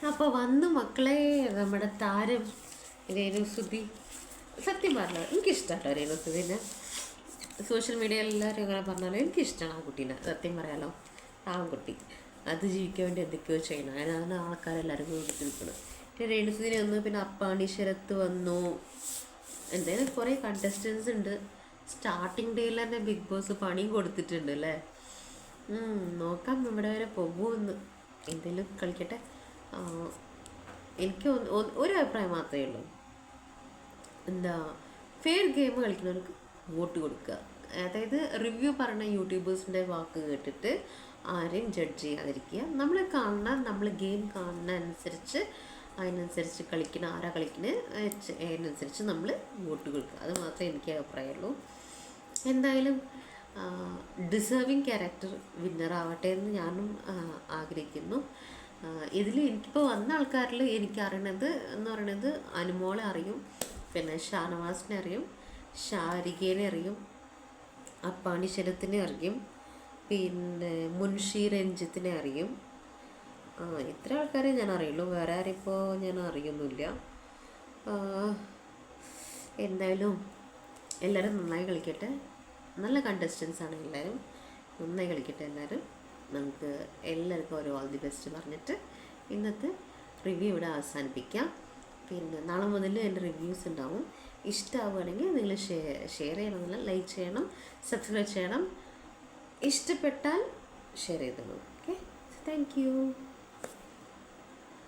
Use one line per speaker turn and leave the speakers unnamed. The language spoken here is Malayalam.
അപ്പോൾ വന്ന് മക്കളെ നമ്മുടെ താരം രേണുസുതി. സത്യം പറഞ്ഞാൽ എനിക്കിഷ്ടമല്ലോ രേണുസുതിനെ. സോഷ്യൽ മീഡിയയിൽ എല്ലാവരും അങ്ങനെ പറഞ്ഞാലും എനിക്കിഷ്ടമാണ് ആ കുട്ടീനെ. സത്യം പറയാലോ, ആ കുട്ടി അത് ജീവിക്കാൻ വേണ്ടി എന്തൊക്കെയോ ചെയ്യണം. അതിനാണ് ആൾക്കാരെല്ലാവരും കൊടുത്ത് നിൽക്കുന്നത്. പിന്നെ രേണുസുതിനെ വന്നു, പിന്നെ അപ്പാണി ശരത്ത് വന്നു, എന്തായാലും കുറേ കണ്ടസ്റ്റൻസ് ഉണ്ട്. സ്റ്റാർട്ടിങ് ഡേയിൽ തന്നെ ബിഗ് ബോസ് പണിയും കൊടുത്തിട്ടുണ്ട് അല്ലേ. നോക്കാം ഇവിടെ വരെ പോകുമെന്ന്. എന്തെങ്കിലും കളിക്കട്ടെ. എനിക്ക് ഒരു അഭിപ്രായം മാത്രമേ ഉള്ളൂ, എന്താ, ഫെയർ ഗെയിം കളിക്കുന്നവർക്ക് വോട്ട് കൊടുക്കുക. അതായത് റിവ്യൂ പറയുന്ന യൂട്യൂബേഴ്സിൻ്റെ വാക്ക് കേട്ടിട്ട് ആരെയും ജഡ്ജ് ചെയ്യാതിരിക്കുക. നമ്മൾ ഗെയിം കാണുന്ന അനുസരിച്ച് അതിനനുസരിച്ച് കളിക്കുന്ന ആരാ കളിക്കുന്നത് അതിനനുസരിച്ച് നമ്മൾ വോട്ട് കൊടുക്കുക. അത് മാത്രമേ എനിക്ക് അഭിപ്രായമുള്ളൂ. എന്തായാലും ഡിസേർവിങ് ക്യാരക്ടർ വിന്നറാവട്ടെ എന്ന് ഞാനും ആഗ്രഹിക്കുന്നു. ഇതിൽ എനിക്കിപ്പോൾ വന്ന ആൾക്കാരിൽ എനിക്കറിയണത് എന്ന് പറയുന്നത് അനുമോളെ അറിയും, പിന്നെ ഷാനവാസിനെ അറിയും, ഷാരികേനെ അറിയും, അപ്പാണി ശരത്തിനെ അറിയും, പിന്നെ മുൻഷി രഞ്ജിത്തിനെ അറിയും. ഇത്ര ആൾക്കാരെ ഞാൻ അറിയുള്ളൂ, വേറെ ആരിപ്പോൾ ഞാൻ അറിയൊന്നുമില്ല. എന്തായാലും എല്ലാവരും നന്നായി കളിക്കട്ടെ. നല്ല കണ്ടസ്റ്റൻസാണ് എല്ലാവരും, നന്നായി കളിക്കട്ടെ എല്ലാവരും. നമുക്ക് എല്ലാവർക്കും ഒരു ഓൾ ദി ബെസ്റ്റ് പറഞ്ഞിട്ട് ഇന്നത്തെ റിവ്യൂ ഇവിടെ അവസാനിപ്പിക്കാം. പിന്നെ നാളെ മുതൽ എൻ്റെ റിവ്യൂസ് ഉണ്ടാവും. ഇഷ്ടമാവുകയാണെങ്കിൽ നിങ്ങൾ ഷെയർ ചെയ്യണമെന്നില്ല, ലൈക്ക് ചെയ്യണം, സബ്സ്ക്രൈബ് ചെയ്യണം. ഇഷ്ടപ്പെട്ടാൽ ഷെയർ ചെയ്തോളൂ. Okay, thank you.